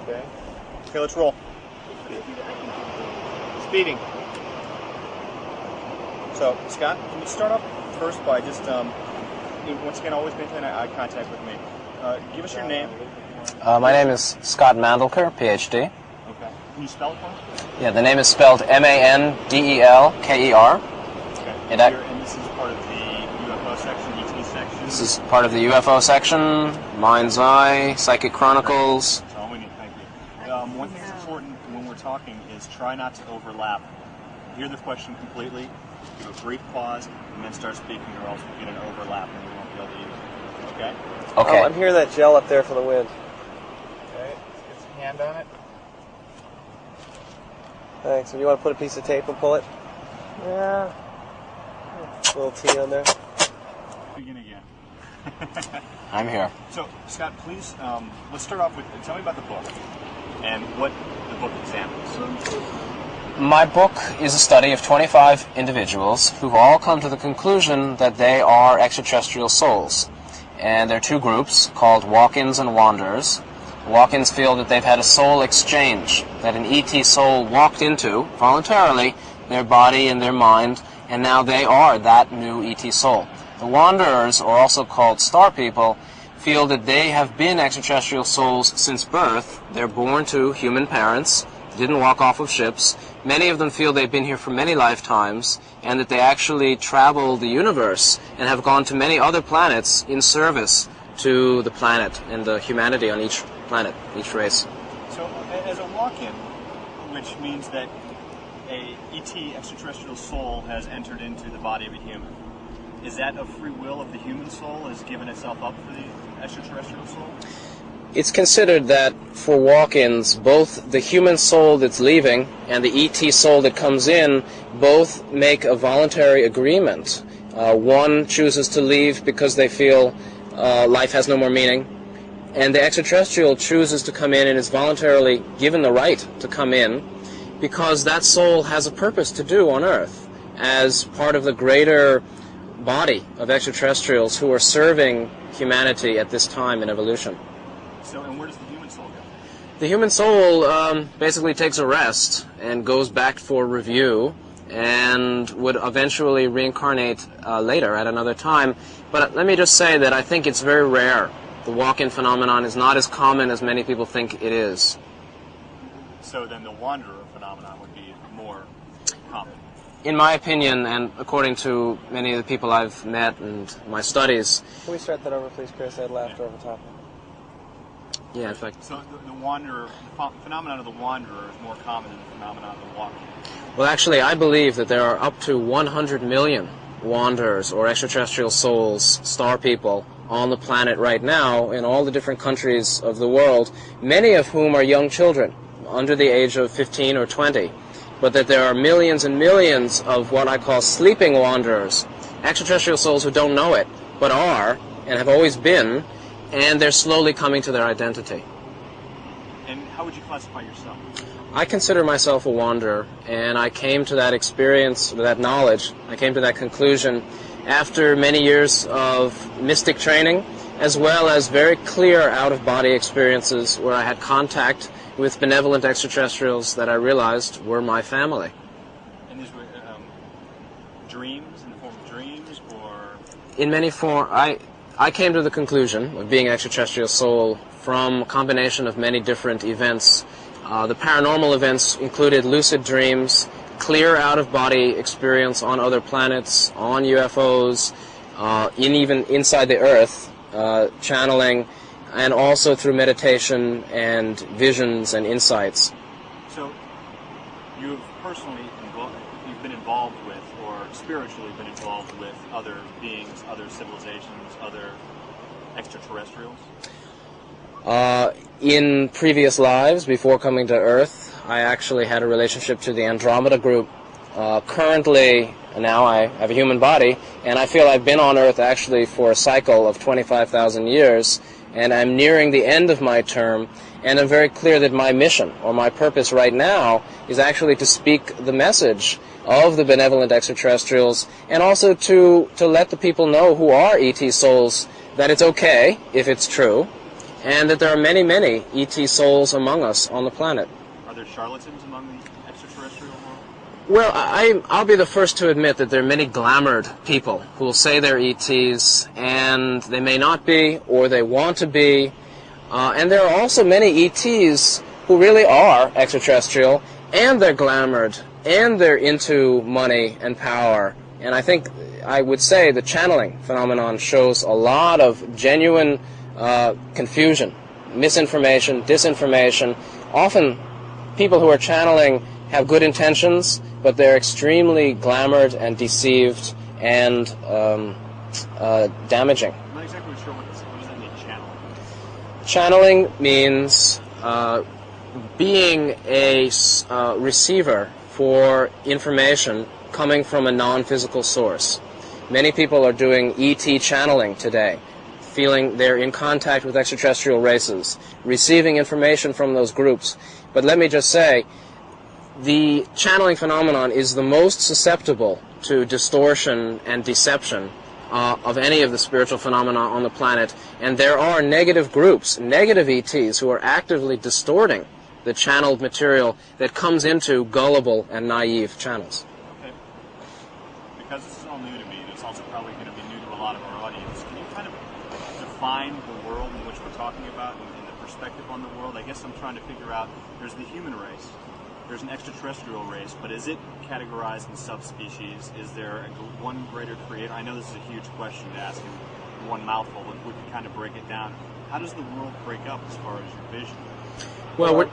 Okay. Okay, let's roll. Speeding. So, Scott, can you start off first by just, once again, always maintain eye contact with me. Give us your name. My name is Scott Mandelker, PhD. Okay. Can you spell it for me? Yeah, the name is spelled Mandelker. Okay. And this is part of the UFO section, ET section? This is part of the UFO section, Mind's Eye, Psychic Chronicles. That's all we need, thank you. One thing that's important when we're talking is try not to overlap. Hear the question completely, give a brief pause, and then start speaking, or else we'll get an overlap and we won't be able to use it. Okay? Okay. Oh, I'm hearing that gel up there for the wind. Okay, let's get some hand on it. Thanks. And you want to put a piece of tape and pull it? Yeah. A little T on there. Begin again. I'm here. So, Scott, please, let's start off with, tell me about the book and what the book examines. My book is a study of 25 individuals who've all come to the conclusion that they are extraterrestrial souls. And there are two groups called walk-ins and wanderers. Walk-ins feel that they've had a soul exchange, that an ET soul walked into, voluntarily, their body and their mind, and now they are that new ET soul. The wanderers, or also called star people, feel that they have been extraterrestrial souls since birth. They're born to human parents, didn't walk off of ships. Many of them feel they've been here for many lifetimes, and that they actually travel the universe and have gone to many other planets in service to the planet and the humanity on each planet, each race. So, as a walk-in, which means that a ET extraterrestrial soul has entered into the body of a human, is that a free will of the human soul, has given itself up for the extraterrestrial soul? It's considered that for walk-ins, both the human soul that's leaving and the ET soul that comes in both make a voluntary agreement. One chooses to leave because they feel life has no more meaning, and the extraterrestrial chooses to come in and is voluntarily given the right to come in because that soul has a purpose to do on Earth as part of the greater body of extraterrestrials who are serving humanity at this time in evolution. So, and where does the human soul go? The human soul basically takes a rest and goes back for review and would eventually reincarnate later at another time. But let me just say that I think it's very rare. The walk-in phenomenon is not as common as many people think it is. So then the wanderer phenomenon would be more common? In my opinion, and according to many of the people I've met and my studies... Can we start that over, please, Chris? I had laughter over top. Yeah, in fact... So the wanderer, the phenomenon of the wanderer is more common than the phenomenon of the walk-in? Well, actually, I believe that there are up to 100 million wanderers or extraterrestrial souls, star people, on the planet right now in all the different countries of the world, many of whom are young children, under the age of 15 or 20. But that there are millions and millions of what I call sleeping wanderers, extraterrestrial souls who don't know it, but are, and have always been, and they're slowly coming to their identity. And how would you classify yourself? I consider myself a wanderer, and I came to that experience, that knowledge, I came to that conclusion after many years of mystic training, as well as very clear out-of-body experiences where I had contact with benevolent extraterrestrials that I realized were my family. And these were dreams, in the form of dreams, or? In many forms, I came to the conclusion of being an extraterrestrial soul from a combination of many different events. The paranormal events included lucid dreams, clear out-of-body experience on other planets, on UFOs, even inside the Earth, channeling, and also through meditation and visions and insights. So, you've been involved with, or spiritually been involved with, other beings, other civilizations, other extraterrestrials? In previous lives, before coming to Earth, I actually had a relationship to the Andromeda group. Currently, now I have a human body, and I feel I've been on Earth actually for a cycle of 25,000 years, and I'm nearing the end of my term, and I'm very clear that my mission, or my purpose right now, is actually to speak the message of the benevolent extraterrestrials, and also to let the people know who are ET souls that it's okay, if it's true, and that there are many, many ET souls among us on the planet. Are there charlatans among the extraterrestrial world? Well, I'll be the first to admit that there are many glamored people who will say they're ETs, and they may not be, or they want to be. And there are also many ETs who really are extraterrestrial, and they're glamored, and they're into money and power. And I think I would say the channeling phenomenon shows a lot of genuine confusion, misinformation, disinformation. Often people who are channeling have good intentions, but they're extremely glamored and deceived and damaging. I'm not exactly sure what does that mean, channeling? Channeling means being a receiver for information coming from a non-physical source. Many people are doing ET channeling today, feeling they're in contact with extraterrestrial races, receiving information from those groups. But let me just say, the channeling phenomenon is the most susceptible to distortion and deception of any of the spiritual phenomena on the planet. And there are negative groups, negative ETs, who are actively distorting the channeled material that comes into gullible and naive channels. Okay. Because this is all new to me, and it's also probably going to be new to a lot of our audience, can you kind of define the world in which we're talking about and the perspective on the world? I guess I'm trying to figure out, there's the human race, there's an extraterrestrial race, but is it categorized in subspecies? Is there one greater creator? I know this is a huge question to ask in one mouthful, but if we can kind of break it down, how does the world break up as far as your vision? Well,